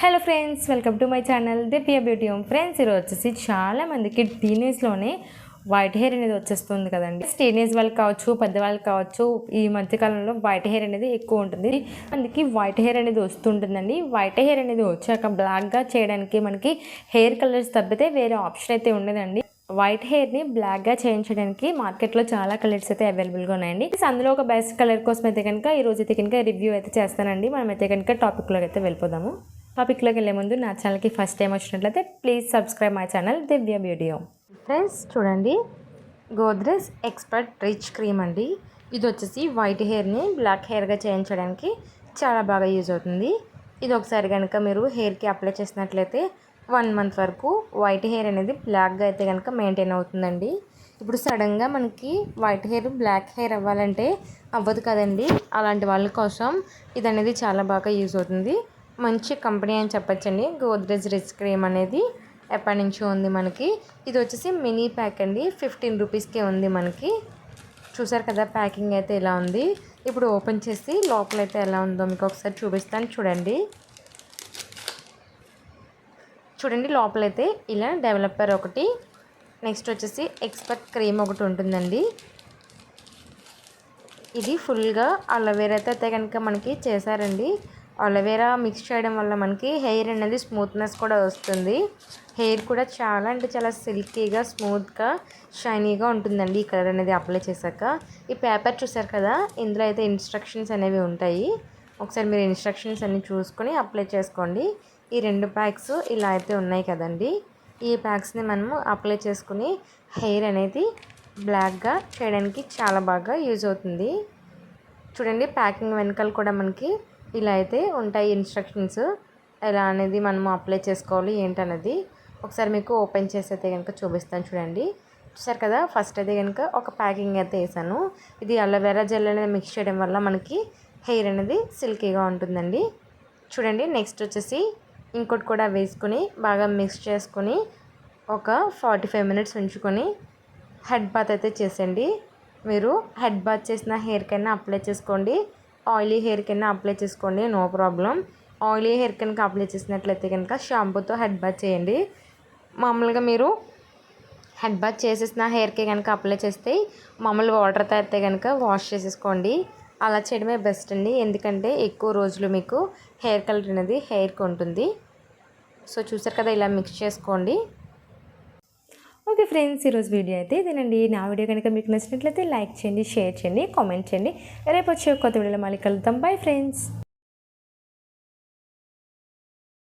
Hello friends, welcome to my channel Divya beauty home. Friends, ఈరోజు వచ్చేసి చాలా మందికి టీనేజ్లోనే వైట్ హెయిర్ అనేది వచ్చేస్తుంది కదండి. టీనేజ్ వాళ్ళకి కావచ్చు, పెద్దవాళ్ళకి కావచ్చు, ఈ మధ్యకాలంలో వైట్ హెయిర్ అనేది ఎక్కువ ఉంటుంది. మనకి వైట్ హెయిర్ అనేది వస్తుంటుందండి. వైట్ హెయిర్ అనేది వచ్చాక బ్లాక్గా చేయడానికి మనకి హెయిర్ కలర్స్ తప్పితే వేరే ఆప్షన్ అయితే ఉండదండి. వైట్ హెయిర్ని బ్లాక్గా చేయించడానికి మార్కెట్లో చాలా కలర్స్ అయితే అవైలబుల్గా ఉన్నాయండి. అందులో ఒక బెస్ట్ కలర్ కోసం అయితే కనుక ఈరోజు అయితే కనుక రివ్యూ అయితే చేస్తానండి. మనం అయితే కనుక టాపిక్లోకి అయితే వెళ్ళిపోదాము. టాపిక్లోకి వెళ్ళే ముందు నా ఛానల్కి ఫస్ట్ టైం వచ్చినట్లయితే please subscribe my channel Divya beauty home. Friends చూడండి, గోద్రేజ్ ఎక్స్పర్ట్ రిచ్ క్రీమ్ అండి. ఇది వచ్చేసి వైట్ హెయిర్ని బ్లాక్ హెయిర్గా చేయించడానికి చాలా బాగా యూజ్ అవుతుంది. ఇది ఒకసారి కనుక మీరు హెయిర్కి అప్లై చేసినట్లయితే 1 మంత్ వరకు వైట్ హెయిర్ అనేది బ్లాక్గా అయితే కనుక మెయింటైన్ అవుతుందండి. ఇప్పుడు సడన్గా మనకి వైట్ హెయిర్ బ్లాక్ హెయిర్ అవ్వాలంటే అవ్వదు కదండి. అలాంటి వాళ్ళ కోసం ఇది అనేది చాలా బాగా యూజ్ అవుతుంది. మంచి కంపెనీ అని చెప్పచ్చండి. గోద్రేజ్ రిచ్ క్రీమ్ అనేది ఎప్పటి నుంచో ఉంది మనకి. ఇది వచ్చేసి మినీ ప్యాక్ అండి, 15 రూపీస్కే ఉంది మనకి. చూసారు కదా ప్యాకింగ్ అయితే ఇలా ఉంది. ఇప్పుడు ఓపెన్ చేసి లోపలైతే ఎలా ఉందో మీకు ఒకసారి చూపిస్తాను. చూడండి లోపలైతే ఇలా డెవలపర్ ఒకటి, నెక్స్ట్ వచ్చేసి ఎక్స్పర్ట్ క్రీమ్ ఒకటి ఉంటుందండి. ఇది ఫుల్గా అలోవేరా అయితే కనుక మనకి చేశారండి. అలోవేరా మిక్స్ చేయడం వల్ల మనకి హెయిర్ అనేది స్మూత్నెస్ కూడా వస్తుంది. హెయిర్ కూడా చాలా అంటే చాలా సిల్కీగా, స్మూత్గా, షైనీగా ఉంటుందండి ఈ కలర్ అనేది అప్లై చేశాక. ఈ పేపర్ చూసారు కదా, ఇందులో అయితే ఇన్స్ట్రక్షన్స్ అనేవి ఉంటాయి. ఒకసారి మీరు ఇన్స్ట్రక్షన్స్ అన్నీ చూసుకొని అప్లై చేసుకోండి. ఈ 2 ప్యాక్స్ ఇలా అయితే ఉన్నాయి కదండి. ఈ ప్యాక్స్ని మనము అప్లై చేసుకుని హెయిర్ అనేది బ్లాక్గా చేయడానికి చాలా బాగా యూజ్ అవుతుంది. చూడండి ప్యాకింగ్ వెనకాల కూడా మనకి ఇలా అయితే ఉంటాయి ఇన్స్ట్రక్షన్స్, ఎలా అనేది మనము అప్లై చేసుకోవాలి ఏంటనేది. ఒకసారి మీకు ఓపెన్ చేసి అయితే కనుక చూపిస్తాను. చూసారు కదా, ఫస్ట్ అయితే కనుక ఒక ప్యాకింగ్ అయితే వేసాను. ఇది అలోవెరా జెల్ అనేది మిక్స్ చేయడం వల్ల మనకి హెయిర్ అనేది సిల్కీగా ఉంటుందండి. చూడండి నెక్స్ట్ వచ్చేసి ఇంకోటి కూడా వేసుకొని బాగా మిక్స్ చేసుకొని ఒక 45 మినిట్స్ ఉంచుకొని హెడ్ బాత్ అయితే చేసేయండి. మీరు హెడ్ బాత్ చేసిన హెయిర్ కైనా అప్లై చేసుకోండి, ఆయిలీ హెయిర్ కైనా అప్లై చేసుకోండి, నో ప్రాబ్లం. ఆయిలీ హెయిర్ కనుక అప్లై చేసినట్లయితే కనుక షాంపూతో హెడ్ బాత్ చేయండి. మామూలుగా మీరు హెడ్ బాత్ చేసేసిన హెయిర్కి కనుక అప్లై చేస్తే మామూలు వాటర్తో అయితే కనుక వాష్ చేసేసుకోండి. అలా చేయడమే బెస్ట్ అండి, ఎందుకంటే ఎక్కువ రోజులు మీకు హెయిర్ కలర్ అనేది హెయిర్కి ఉంటుంది. సో చూసారు కదా, ఇలా మిక్స్ చేసుకోండి. ఓకే ఫ్రెండ్స్, ఈరోజు వీడియో అయితే ఇదేనండి. నా వీడియో కనుక మీకు నచ్చినట్లయితే లైక్ చేయండి, షేర్ చేయండి, కామెంట్ చేయండి. రేపు వచ్చే కొత్త వీడియోలో మళ్ళీ కలుద్దాం. Bye friends.